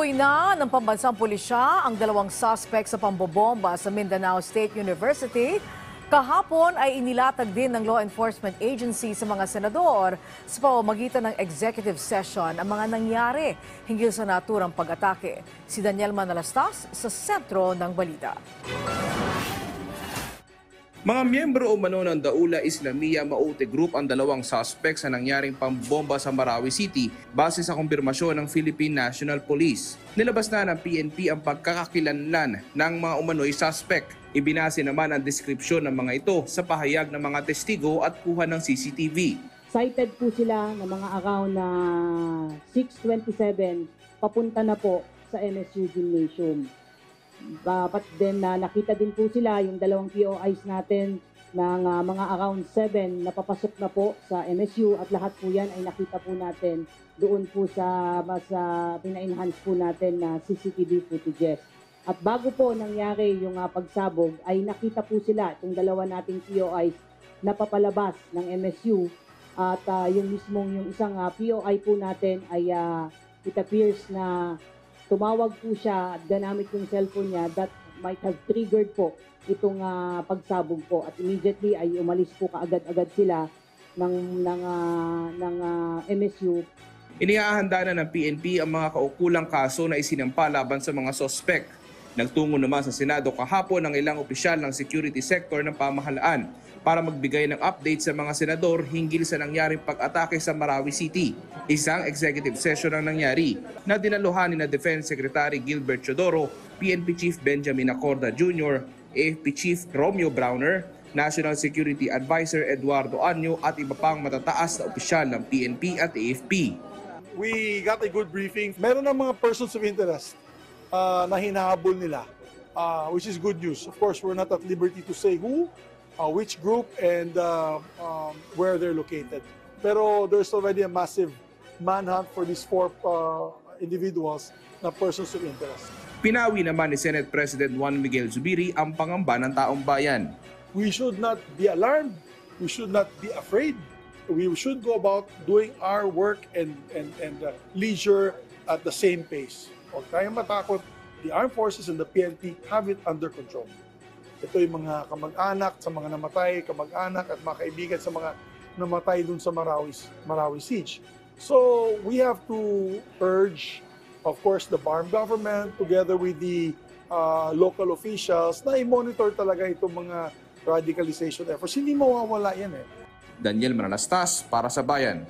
Tinukoy na ng pambansang pulisya ang dalawang suspect sa pambobomba sa Mindanao State University. Kahapon ay inilatag din ng law enforcement agency sa mga senador sa pamamagitan ng executive session ang mga nangyari hinggil sa naturang pag-atake. Si Daniel Manalastas sa sentro ng balita. Mga miyembro umano ng Daula Islamiyah Maute Group ang dalawang suspect sa nangyaring pambomba sa Marawi City base sa kumpirmasyon ng Philippine National Police. Nilabas na ng PNP ang pagkakakilanlan ng mga umano'y suspect. Ibinase naman ang deskripsyon ng mga ito sa pahayag ng mga testigo at kuha ng CCTV. Cited po sila ng mga around na 6:27 papunta na po sa MSU Gymnasium. But then nakita din po sila yung dalawang POIs natin ng mga around 7 na papasok na po sa MSU at lahat po yan ay nakita po natin doon po sa pina-enhance po natin na CCTV footages. At bago po nangyari yung pagsabog ay nakita po sila itong dalawa nating POIs na papalabas ng MSU at yung isang POI po natin ay it appears na tumawag po siya at ganamit yung cellphone niya that might have triggered po itong pagsabog po at immediately ay umalis po kaagad-agad sila ng MSU. Inihahanda na ng PNP ang mga kaukulang kaso na isinampa laban sa mga sospek. Nagtungo naman sa Senado kahapon ang ilang opisyal ng security sector ng pamahalaan para magbigay ng update sa mga senador hinggil sa nangyaring pag-atake sa Marawi City. Isang executive session ang nangyari na dinaluhan ni na Defense Secretary Gilbert Chodoro, PNP Chief Benjamin Acorda Jr., AFP Chief Romeo Browner, National Security Advisor Eduardo Anyo at iba pang matataas na opisyal ng PNP at AFP. We got a good briefing. Meron ng mga persons of interest na hinahabol nila, which is good news. Of course, we're not at liberty to say who, which group, and where they're located. Pero there's already a massive manhunt for these 4 individuals na persons of interest. Pinawi naman ni Senate President Juan Miguel Zubiri ang pangamba ng taong bayan. We should not be alarmed. We should not be afraid. We should go about doing our work and leisure at the same pace. Huwag tayong matakot. The armed forces and the PNP have it under control. Ito yung mga kamag-anak sa mga namatay, kamag-anak at mga kaibigan sa mga namatay dun sa Marawi Siege. So we have to urge, of course, the BARM government together with the local officials na i-monitor talaga itong mga radicalization efforts. Hindi mawawala yan eh. Daniel Manalastas para sa Bayan.